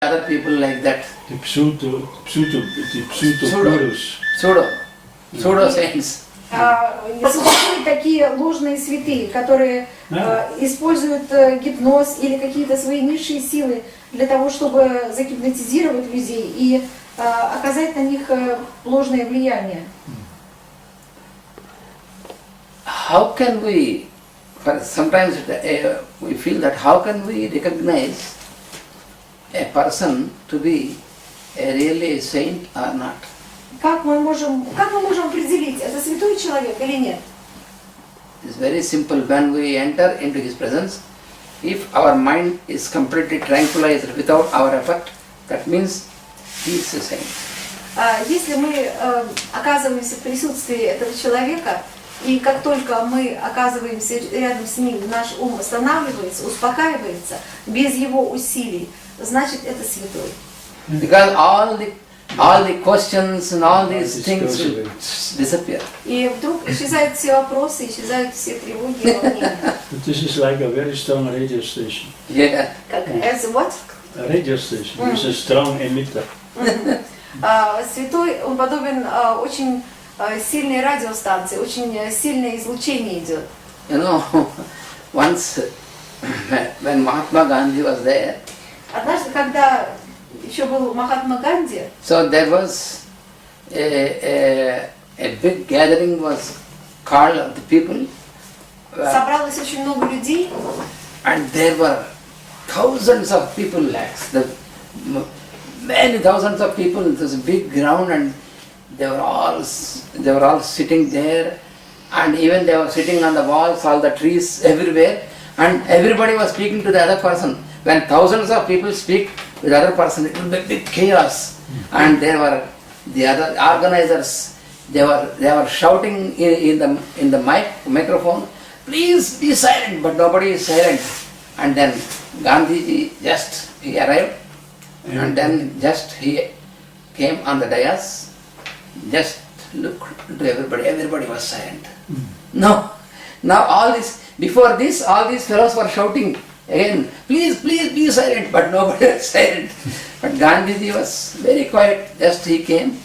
Other people like that. The pseudo saints. Существуют такие ложные святые, которые используют гипноз или какие-то свои низшие силы для того, чтобы загипнотизировать людей и оказать на них ложное влияние. How can we, sometimes we feel that how can we recognize a person to be really a saint or not? Как мы можем определить, это святой человек или нет? It's very simple. When we enter into his presence, if our mind is completely tranquilized without our effort, that means he is a saint. Если мы оказываемся в присутствии этого человека, и как только мы оказываемся рядом с ним, наш ум останавливается, успокаивается, без его усилий, значит это святой. Because all the questions and all these things will disappear. И вдруг исчезают все вопросы, исчезают все тревоги и волнения. This is like a very strong radio station. Yeah. As what? A radio station. It's a strong emitter. Святой, он подобен очень сильной радиостанции, очень сильное излучение идет. You know, once when Mahatma Gandhi was there. Однажды, когда еще был Махатма Ганди. So there was a big gathering was called of the people. Собралось очень много людей. And there were thousands of people, lakhs, many thousands of people. It was a big ground, and they were all sitting there, and even they were sitting on the walls, all the trees everywhere, and everybody was speaking to the other person. When thousands of people speak with the other person, it will be big chaos. And there were the other organizers. They were shouting in the microphone, "Please be silent," but nobody is silent. And then Gandhiji he arrived, and then he came on the dais, just looked to everybody. Everybody was silent. Now all this, before this, all these fellows were shouting again, "Please, please be silent," but nobody was silent. But Gandhiji was very quiet. Just he came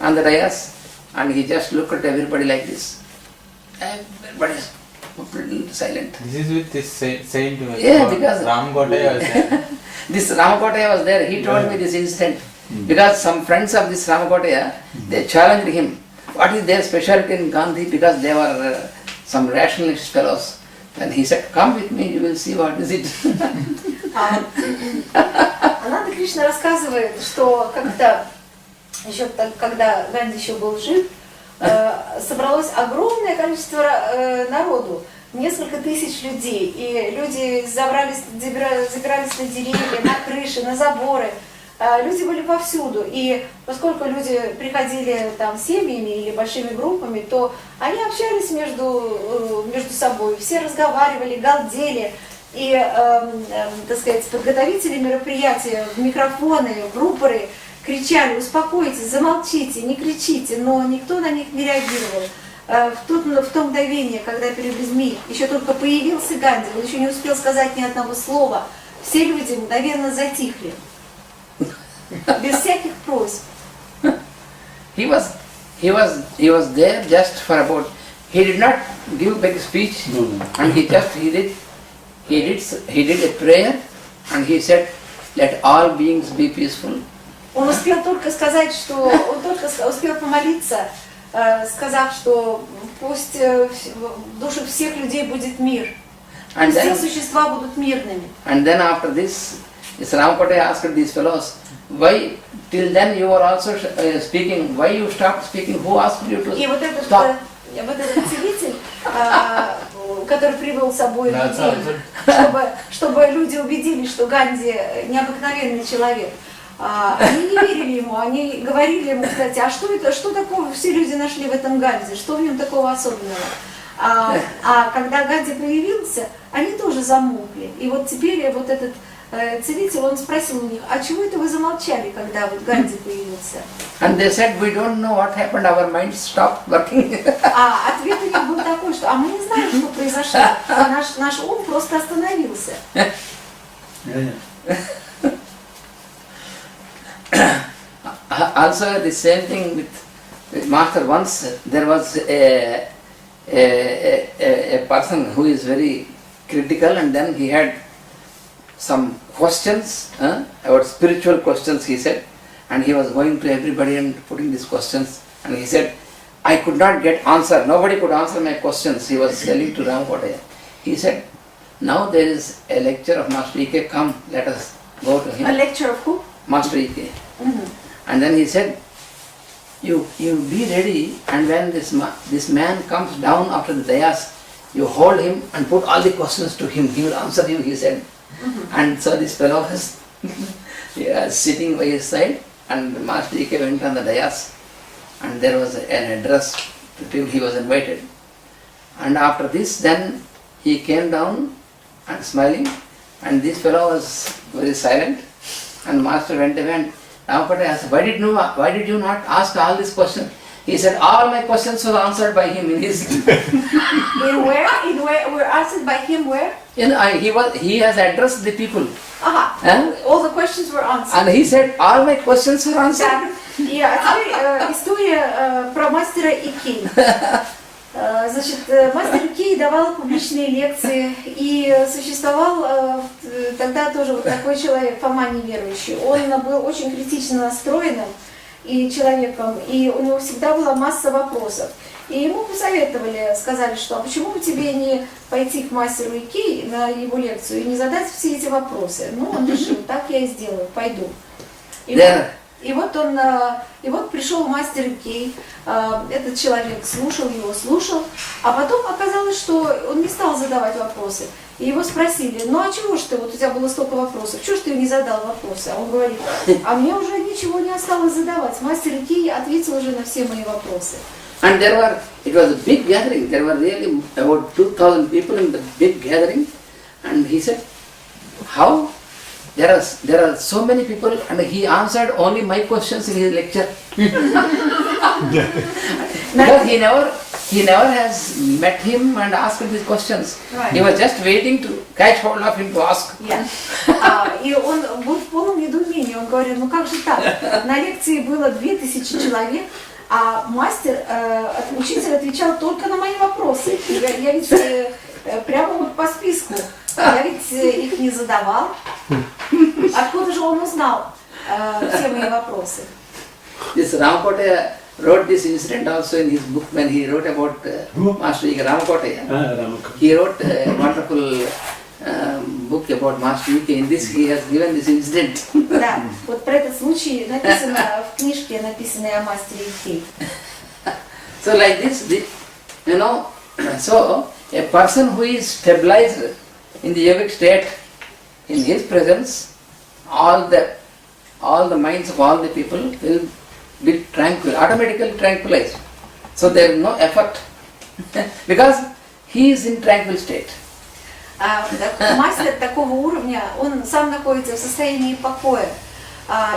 on the dais, and he just looked at everybody like this. Everybody is silent. This is with this saint. Yeah, because Ramkotaya was there. This Ramkotaya was there. He told me this incident. Because some friends of this Ramkotaya, they challenged him. What is their specialty in Gandhi? Because they were some rationalist fellows. And he said, "Come with me, you will see what is it." Ананта Кришна рассказывает, что как-то еще когда Ганди еще был жив, собралось огромное количество народу, несколько тысяч людей, и люди забирались на деревья, на крыши, на заборы. Люди были повсюду, и поскольку люди приходили там семьями или большими группами, то они общались между собой, все разговаривали, галдели, и, так сказать, подготовители мероприятия в микрофоны, в рупоры кричали: "Успокойтесь, замолчите, не кричите", но никто на них не реагировал. В то мгновение, когда перед людьми еще только появился Ганди, он еще не успел сказать ни одного слова, все люди мгновенно затихли. Без всяких просьб. He was there just for about. He did not give big speech, and he did a prayer, and he said, "Let all beings be peaceful." Он успел только сказать, что он только успел помолиться, сказав, что пусть в душе всех людей будет мир, пусть все существа будут мирными. And then after this Ramkotaya asked these fellows, "Why till then you were also speaking? Why you stopped speaking? Who asked you to stop?" И вот этот целитель, который привел с собой людей, чтобы люди убедились, что Ганди необыкновенный человек. Они не верили ему, они говорили ему, кстати, а что такого все люди нашли в этом Ганди, что в нем такого особенного? А когда Ганди появился, они тоже замолкли. И вот теперь вот этот целитель, он спросил у них: "А чего это вы замолчали, когда вот Ганди появился?" And they said, "We don't know what happened, our minds stopped working." А ответ у них был такой, что мы не знаем, что произошло, наш ум просто остановился. Also the same thing with Master. Once there was a person who is very critical, and then he had some questions about spiritual questions, he said, and he was going to everybody and putting these questions, and he said, I could not get answer, nobody could answer my questions. He was telling to Ramakotaya. He said, now there is a lecture of Master E.K., come, let us go to him. A lecture of who? Master E.K. And then he said, you be ready, and when this man comes down after the dais, you hold him and put all the questions to him. He will answer you, he said. And so this fellow was sitting by his side, and Master E.K. went on the dais, and there was an address to him. He was invited. And after this, then he came down and smiling, and this fellow was very silent, and Master went away, and Ramakotaya asked, why did you not ask all these questions? He said, all my questions were answered by him in his... In where? Were answered by him where? He has addressed the people. All the questions were answered. And he said, all my questions were answered. А теперь история про мастера Икей. Значит, мастер Икей давал публичные лекции, и существовал тогда тоже вот такой человек, Фома неверующий. Он был очень критично настроенным и человеком, и у него всегда была масса вопросов. И ему посоветовали, сказали, что а почему бы тебе не пойти к мастеру Икей на его лекцию и не задать все эти вопросы? Ну, он решил, так я и сделаю, пойду. И вот пришел мастер Икей, этот человек слушал его, а потом оказалось, что он не стал задавать вопросы. И его спросили, ну а чего ж ты, вот у тебя было столько вопросов, чего ж ты не задал вопросы? А он говорит, а мне уже ничего не осталось задавать, мастер Икей ответил уже на все мои вопросы. And it was a big gathering, there were really about 2,000 people in the big gathering, and he said, how? There are so many people, and he answered only my questions in his lecture. Because he never has met him and asked him these questions. Right. He was just waiting to catch hold of him to ask. Yeah. И он был в полном недоумении, он говорил, ну как же так, на лекции было 2000 человек, а мастер, учитель отвечал только на мои вопросы. Я ведь прямо вот по списку, я ведь их не задавал. Откуда же он узнал все мои вопросы? This Ramakotaya wrote this incident also in his book when he wrote about Master E.K. Ramakotaya. He wrote a wonderful book about Master E.K. In this he has given this incident. Да, вот про этот случай написано в книжке, написанной о мастере Икей. So like this, so a person who is stabilized in the yogic state, in his presence, all the minds of all the people will be tranquil, automatically tranquilized. So there is no effort because he is in tranquil state. Мастер такого уровня, он сам находится в состоянии покоя,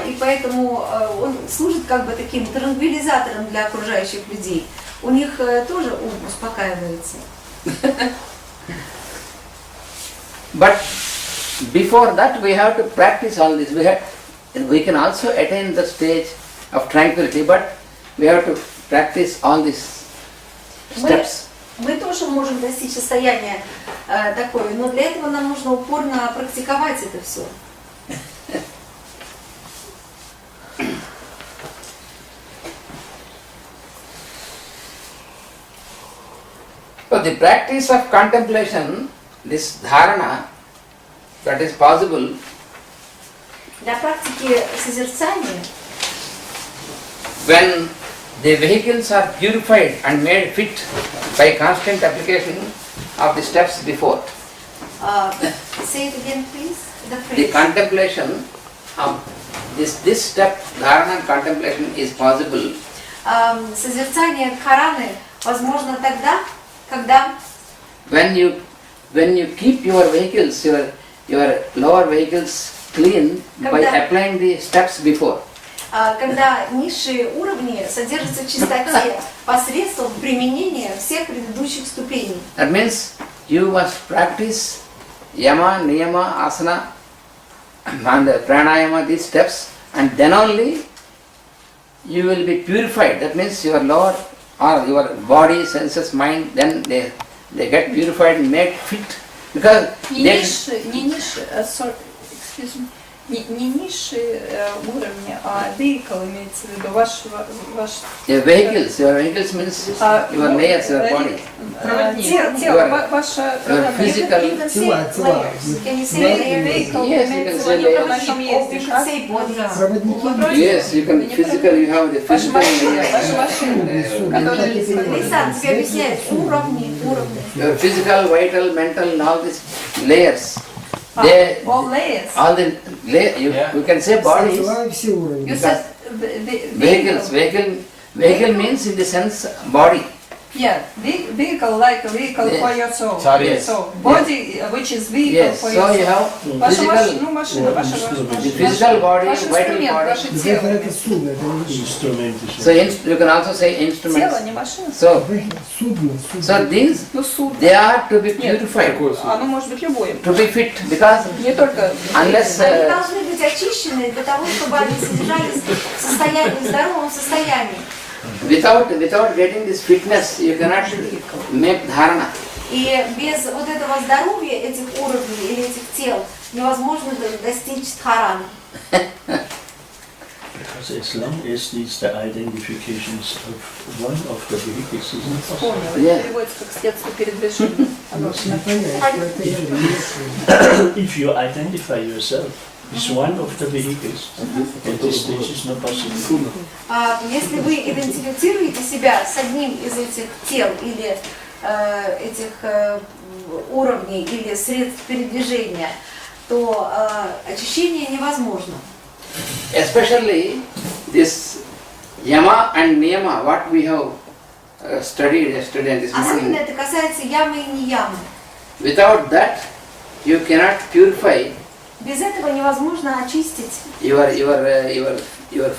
и поэтому он служит как бы таким транквилизатором для окружающих людей. У них тоже ум успокаивается. But before that we have to practice all this. We can also attain the stage of tranquility, but we have to practice all these steps. Мы тоже можем достичь состояния такое, но для этого нам нужно упорно практиковать это все. So the practice of contemplation, this dharana, that is possible. Для практики созерцания, when the vehicles are purified and made fit by constant application of the steps before. Say it again, please. The contemplation of this step, dharana and contemplation, is possible. Созерцание Дхараны возможно тогда, когда when you keep your vehicles, your lower vehicles clean by applying the steps before. Когда низшие уровни содержатся в чистоте посредством применения всех предыдущих ступеней. That means you must practice yama, niyama, asana and pranayama, these steps and then only you will be purified. That means your lower or your body, senses, mind, then they get purified and made fit. Because не низшие уровни, а vehicle имеется в виду ваш your vehicles means your layers, your body. Тело, ваша Your physical. You can say layers. Can you say layers? vehicle Yes, you имеется в can виду, say на чем ездишь, You can say bodies. Проводники. Yes, you can physical, you have the ваши physical машины, layers. ваши машины, которые Александр, тебе объясняют уровни. Your physical, vital, mental, and all these layers. They, all layers. all the you can say bodies. Называю все уровни. You said Vehicles. Vehicle means in the sense body. Yeah, vehicle like a vehicle Yes. for your soul. Sorry. So body, which is vehicle Yes, for so your you soul. have Ваша physical, машина, ваша the physical body, ваш vital инструмент, body. ваше Это тело. это судно, это не вещь. Instrument is So you can also say instruments. Тело, не машина. So Судно. so these Ну, суд. they are to be purified, Оно может быть любое. to be fit, because Не только unless Они должны быть очищены для того, чтобы они содержались в здоровом состоянии. without getting this fitness, you cannot make dharana. И без вот этого здоровья, этих уровней или этих тел, невозможно достичь дхараны. because as long as these the identifications of one of the vehicles is not possible. понял. Yeah. Это переводится как средство передвижения. Нужно понять, что это есть. If you identify yourself as one of the vehicles, at this stage is not possible. Если вы идентифицируете себя с одним из этих тел или этих уровней или средств передвижения, то очищение невозможно. Especially this yama and niyama, what we have studied yesterday and this Особенно morning. это касается ямы и неямы. Without that, you cannot purify Без этого невозможно очистить, your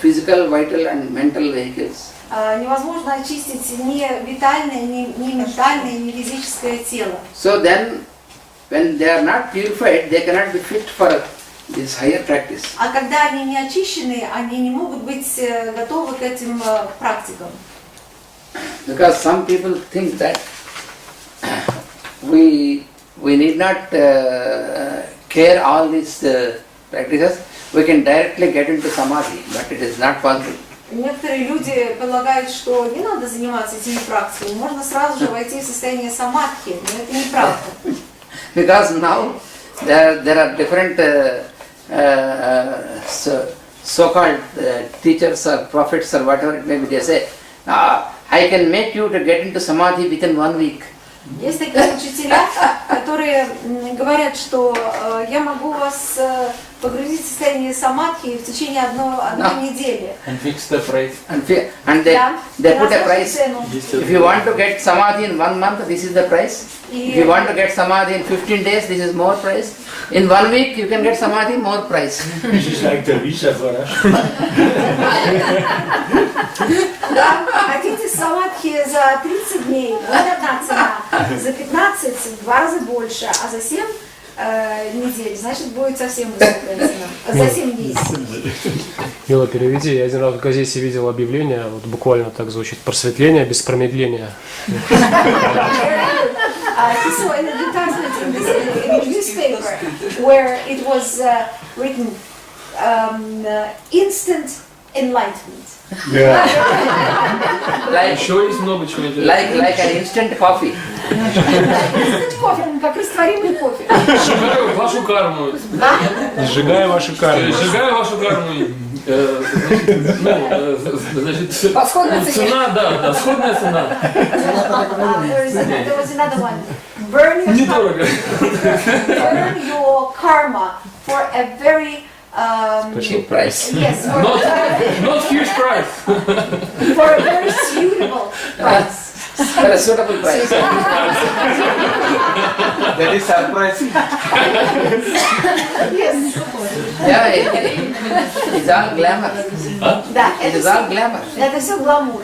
physical, vital and mental vehicles. невозможно очистить ни витальное, ни ментальное, ни физическое тело. So then, when they are not purified, they cannot be fit for this higher practice. А когда они не очищены, они не могут быть готовы к этим практикам. Because some people think that we need not care all these practices, we can directly get into samadhi, but it is not possible. Некоторые люди полагают, что не надо заниматься этими практиками, можно сразу же войти в состояние самадхи, но это неправда. Because now there are different so-called teachers or prophets or whatever it may be, they say, I can make you to get into samadhi within 1 week. Есть такие учителя, которые говорят, что я могу вас погрузить в состояние самадхи в течение одной недели. And fix the price. And they put a price. If you want to get samadhi in 1 month, this is the price. If you want to get samadhi in 15 days, this is more price. In 1 week, you can get samadhi, more price. This is like the visa for us. Да, хотите самадхи за 30 дней, вот одна цена, за 15 в 2 раза больше, а за 7 недель, значит, будет совсем высокая цена. За 7 дней. Мила, переведи. Я один раз в газете видел объявление, вот буквально так звучит: просветление без промедления. He saw an advertisement in a newspaper where it was written instant enlightenment. Like, Еще есть много чего интересного. like an instant coffee. Instant кофе, как растворимый кофе. Сжигаю вашу карму. Сжигая ваши кармы. Сжигаю вашу карму. Значит, По сходной цене. цена, да, сходная цена. There was another one. Burn your karma for a very Cheap price. yes, Not huge price. for a very suitable price. For a suitable price. That is surprise. Yes. Yeah, it's all glamour. Да, It is all glamour. это все гламур.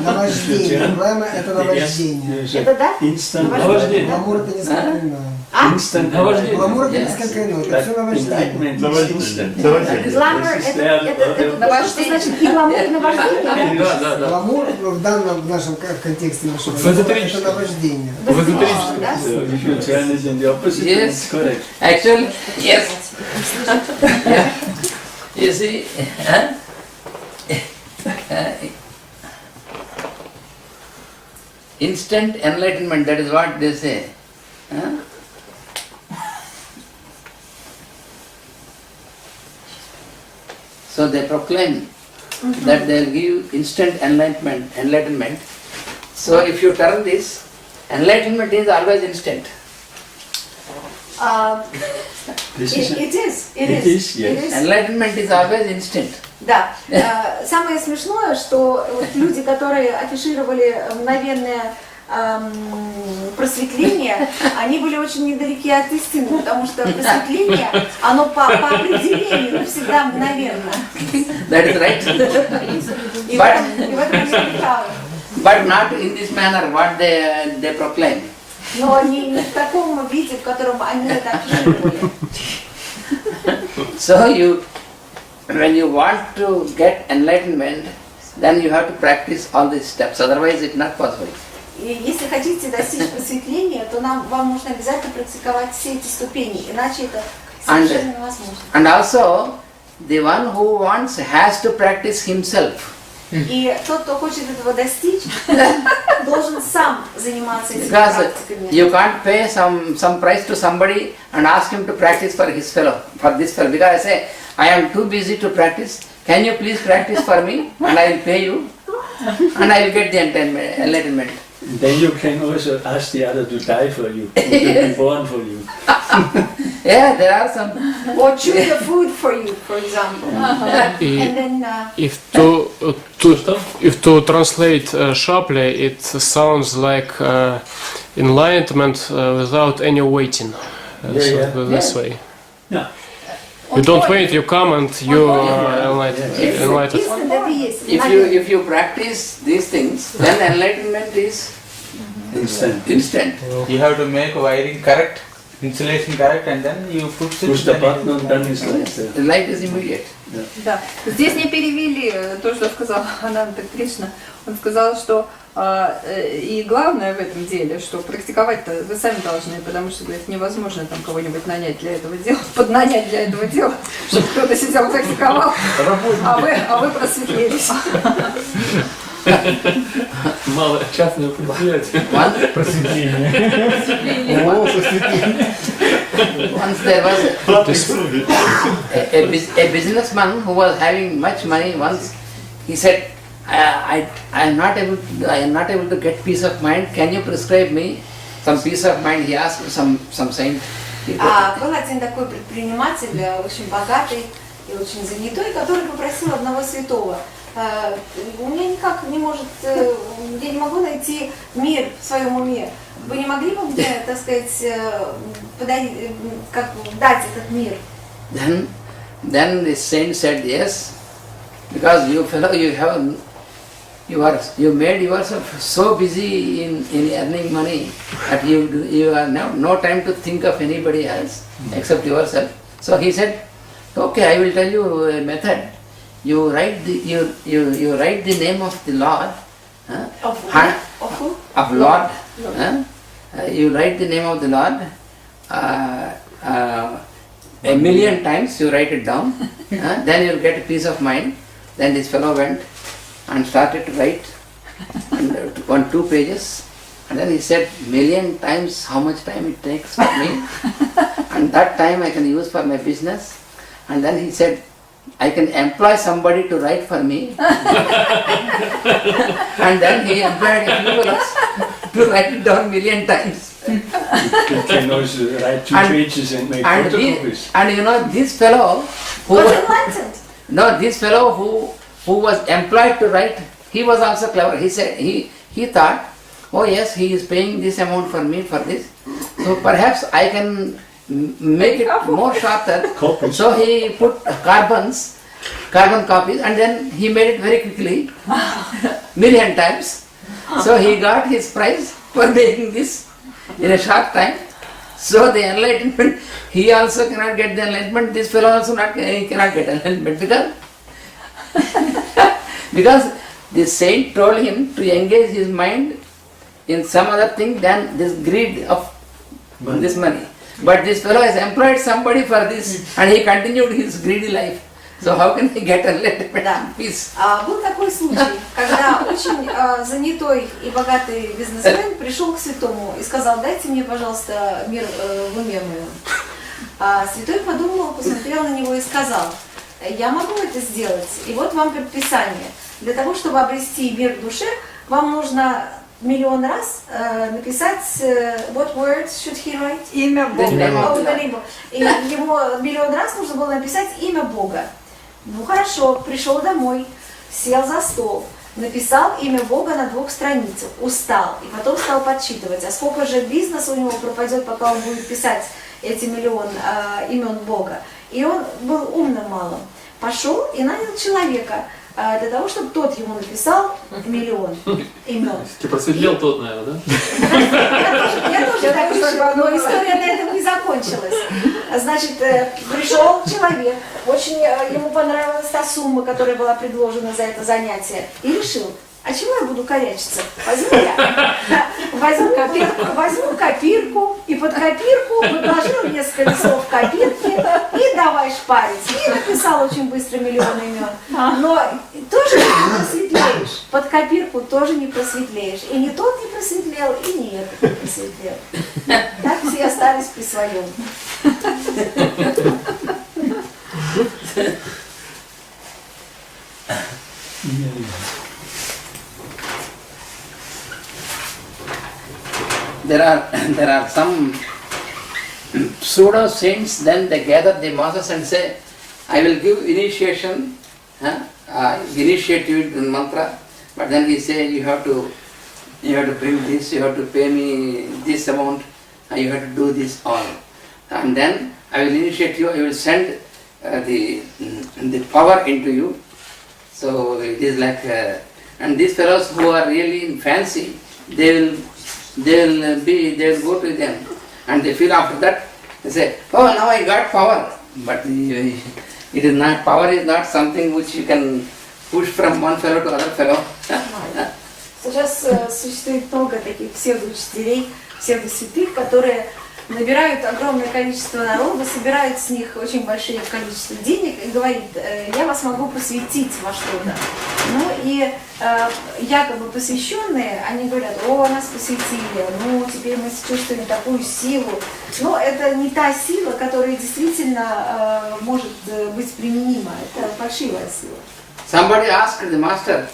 Наваждение. Главное это наваждение. Это да? Instant Наваждение. Гламур это несомненно. Instant Гламур это Yes. несколько иное, это That все наваждение. enlightenment is instant. Гламур это что значит и гламур, и наваждение? Да. Гламур в данном, в нашем контексте нашего В эзотерическом. это наваждение. В эзотерическом. Да? So if you turn it in the opposite, Yes. it's correct. Actually, yes. Yeah. You see, instant enlightenment, that is what they say. Huh? So they proclaim that they will give instant enlightenment. So if you turn this, enlightenment is always instant. This is It is. It is, yes. Enlightenment is always instant. Да. Самое смешное, что вот люди, которые афишировали мгновенное просветление, они были очень недалеки от истины, потому что просветление, оно по определению навсегда мгновенно. That is right. И в этом они были правы. But not in this manner what they proclaim. Но не в таком виде, в котором они это афишировали. So when you want to get enlightenment, then you have to practice all these steps. Otherwise, it's not possible. И если хотите достичь просветления, то вам нужно обязательно практиковать все эти ступени, иначе это совершенно невозможно. And also, the one who wants has to practice himself. И тот, кто хочет этого достичь, должен сам заниматься этими Because практиками. you can't pay some price to somebody and ask him to practice for this fellow. Because I say, I am too busy to practice. Can you please practice for me? And I will pay you. And I will get the enlightenment. Then you can also ask the other to die for you, to be born for you. Yeah, there are some. Or choose the food for you, for example. And then, If to translate sharply, it sounds like enlightenment without any waiting. This way. Yeah. You don't wait, you come and you are enlightened. instant это и есть. If you practice these things, then enlightenment is instant. You have to make wiring correct, insulation correct, and then you push it. Push the then button it- and then it's like The light is immediate. Да. Здесь не перевели то, что сказал Ананта Кришна. Он сказал, что и главное в этом деле, что практиковать-то вы сами должны, потому что, говорит, невозможно там кого-нибудь нанять для этого дела, поднанять для этого дела, чтобы кто-то сидел практиковал, а вы просветлелись. Мало частное предприятие. Once there was a businessman who was having much money. Once he said, I am not able to get peace of mind. Can you prescribe me some peace of mind? He asked some saint. Был один такой предприниматель, очень богатый и очень занятой, который попросил одного святого. У меня никак не может, я не могу найти мир в своем уме. Вы не могли бы мне, так сказать, подарить, как дать этот мир? Then the saint said yes, because you fellow, you made yourself so busy in earning money that you have no time to think of anybody else except yourself. So he said, okay, I will tell you a method. You write the name of the Lord. Of who? Of Lord. You write the name of the Lord. A million times you write it down. Then you'll get a peace of mind. Then this fellow went and started to write on 2 pages. And then he said, million times how much time it takes for me. And that time I can use for my business. And then he said, I can employ somebody to write for me. And then he employed a few fellows to write it down million times. You can also write 2 pages and make photocopies. And you know, this fellow this fellow who was employed to write, he was also clever. He said, he thought, oh yes, he is paying this amount for me for this. So perhaps I can make it more shorter. Copies. So he put carbon copies, and then he made it very quickly, million times. So he got his prize for making this in a short time. So the enlightenment, he also cannot get the enlightenment, this fellow also he cannot get enlightenment because the saint told him to engage his mind in some other thing than this greed of this money. But this fellow has employed somebody for this and he continued his greedy life. So how can he get enlightenment? Peace. Был такой случай, когда очень занятой и богатый бизнесмен пришел к святому и сказал: дайте мне, пожалуйста, мир в уме моем. Святой подумал, посмотрел на него и сказал: я могу это сделать, и вот вам предписание. Для того, чтобы обрести мир в душе, вам нужно миллион раз написать what words should he write? Имя Бога. И ему миллион раз нужно было написать имя Бога. Ну хорошо, пришел домой, сел за стол, написал имя Бога на 2 страницах, устал, и потом стал подсчитывать, а сколько же бизнеса у него пропадет, пока он будет писать эти миллион имен Бога. И он был умным малым. Пошел и нанял человека для того, чтобы тот ему написал миллион имен. Ты просветлел тот, наверное, да? Я тоже так решила, но история на этом не закончилась. Значит, пришел человек, очень ему понравилась та сумма, которая была предложена за это занятие, и решил: а чего я буду корячиться? Возьму копирку, и под копирку подложил несколько листов копирки и давай шпарить. И написал очень быстро миллион имен. Но тоже не просветлеешь. Под копирку тоже не просветлеешь. И не тот не просветлел, и не этот не просветлел. Так все остались при своем. There are some pseudo saints, then they gather the masses and say, I will give initiation, initiate you in mantra, but then he say you have to bring this, you have to pay me this amount, you have to do this all. And then I will initiate you, I will send the power into you. So it is like, and these fellows who are really in fancy, they will go to them, and they feel after that, they say, oh, now I got power. But it is not, power is not something which you can push from one fellow to other fellow. Сейчас существует много таких псевдоучителей, псевдосвятых, которые набирают огромное количество народа, собирают с них очень большое количество денег и говорит: я вас могу посвятить во что-то. Ну и якобы посвященные, они говорят: о, нас посвятили, ну теперь мы чувствуем такую силу. Но это не та сила, которая действительно может быть применима, это фальшивая сила. Somebody asked the master,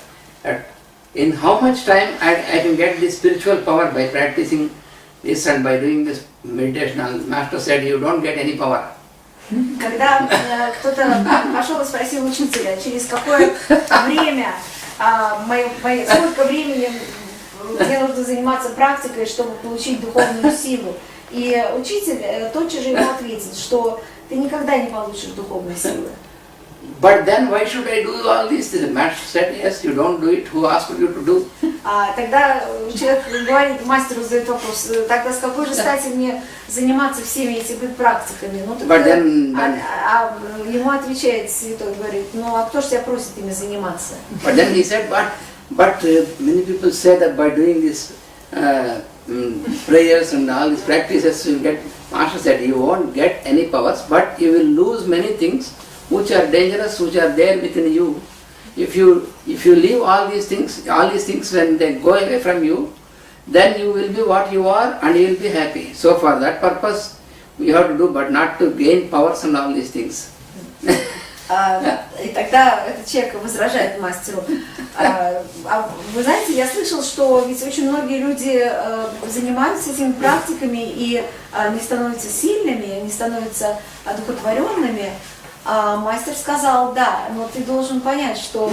in how much time I can get this spiritual power by practicing this and by doing this meditation. And master said, you don't get any power. Когда кто-то пошел и спросил учителя, через какое время, сколько времени мне нужно заниматься практикой, чтобы получить духовную силу. И учитель тотчас же ему ответил, что ты никогда не получишь духовной силы. But then why should I do all this? The master said, yes, you don't do it. Who asked you to do? Тогда человек говорит, мастеру задает вопрос: тогда с какой же стати мне заниматься всеми этими практиками? Ну, ему отвечает святой, говорит: ну а кто же тебя просит ими заниматься? But then he said, but many people say that by doing this prayers and all these practices you get. Master said, you won't get any powers, but you will lose many things which are dangerous, which are there within you. If you leave all these things when they go away from you, then you will be what you are and you will be happy. So for that purpose you have to do, but not to gain powers and all these things. И тогда этот человек возражает мастеру: вы знаете, я слышал, что ведь очень многие люди занимаются этими практиками и не становятся сильными, не становятся одухотворенными. Мастер сказал: да, но ты должен понять, что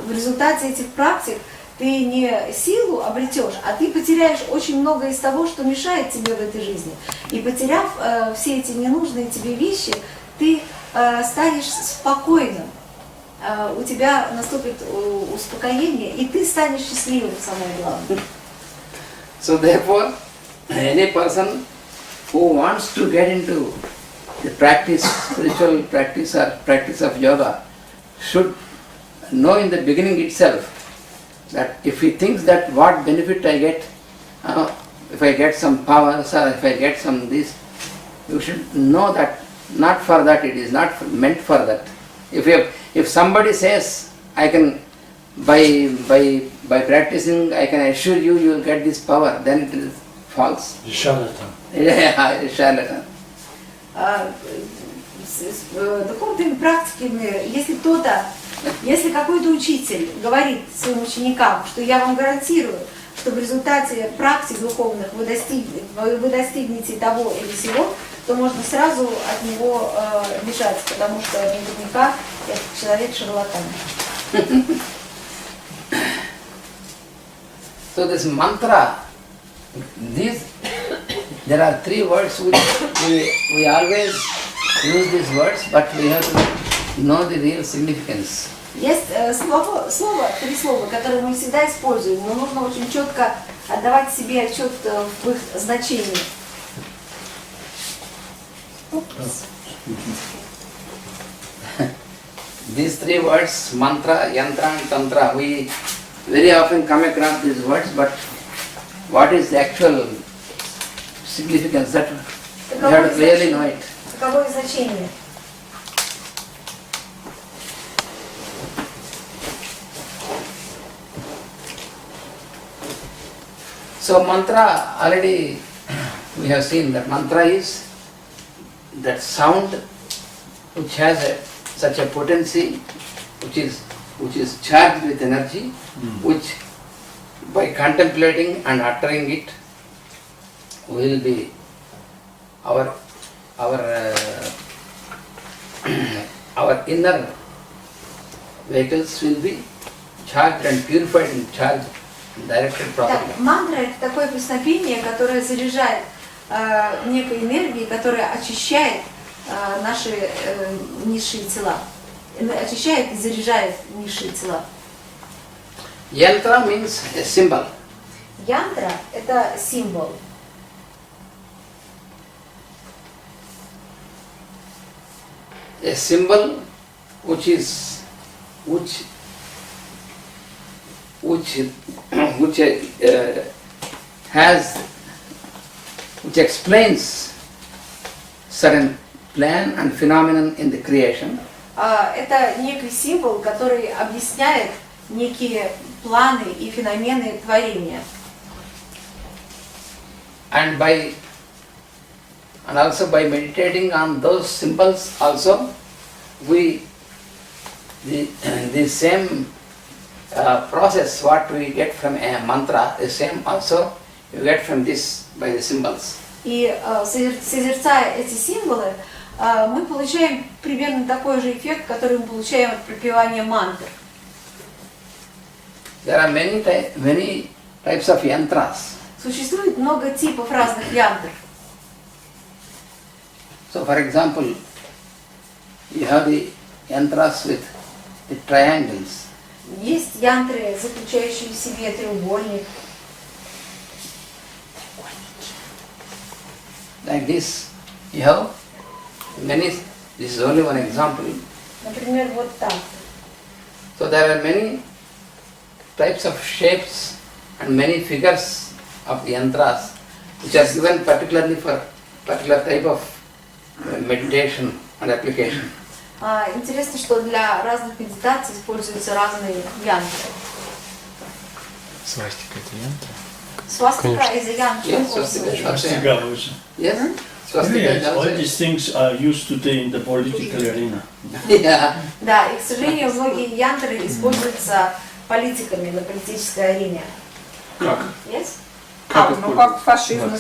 в результате этих практик ты не силу обретешь, а ты потеряешь очень много из того, что мешает тебе в этой жизни. И потеряв все эти ненужные тебе вещи, ты станешь спокойным, у тебя наступит успокоение, и ты станешь счастливым, самое главное. So therefore, any person who wants to get into the practice, spiritual practice or practice of yoga, should know in the beginning itself that if he thinks that what benefit I get, if I get some powers or if I get some this, you should know that not for that, it is not meant for that. If somebody says I can by practicing I can assure you will get this power, then it is false. Charlatan. Yeah, charlatan. В духовной практике, если какой-то учитель говорит своим ученикам, что я вам гарантирую, что в результате практик духовных вы достигнете того или сего, то можно сразу от него бежать, потому что наверняка этот человек шарлатан. So this mantra, there are three words which we always use these words, but we have to know the real significance. Есть три слова, которые мы всегда используем, но нужно очень четко отдавать себе отчет в их значении. These three words, mantra, yantra and tantra, we very often come across these words, but what is the actual significance? That we have to really know it. Каковое значение? So mantra, already we have seen that mantra is that sound which has such a potency, which is charged with energy, which by contemplating and uttering it will be our inner vehicles will be charged and purified and charged and directed properly. Мантра — это такое песнопение, которое заряжает некой энергией, которая очищает наши низшие тела, очищает и заряжает низшие тела. Yantra means a symbol. Янтра — это символ. A symbol which explains certain plan and phenomenon in the creation. Это некий символ, который объясняет некие планы и феномены творения. And also by meditating on those symbols also, the same process what we get from a mantra, the same also you get from this by the symbols. И созерцая эти символы, мы получаем примерно такой же эффект, который мы получаем от пропевания мантр. There are many types of yantras. Существует много типов разных янтр. So for example, you have the yantras with the triangles. Есть янтры, заключающие в себе треугольник. Like this, you have many, this is only one example. Например, вот так. So there are many types of shapes and many figures of the yantras which are given particularly for particular type of meditation and application. Интересно, что для разных медитаций используются разные янтры. Свастика — это янтра? Swastika is a yantra. Yes, also. Swastika also. Yes, swastika Yes, is all also. these things are used today in the political arena. Yeah. Да, и, к сожалению, многие янтры используются политиками на политической арене. Как? Yes? Ну как фашизм.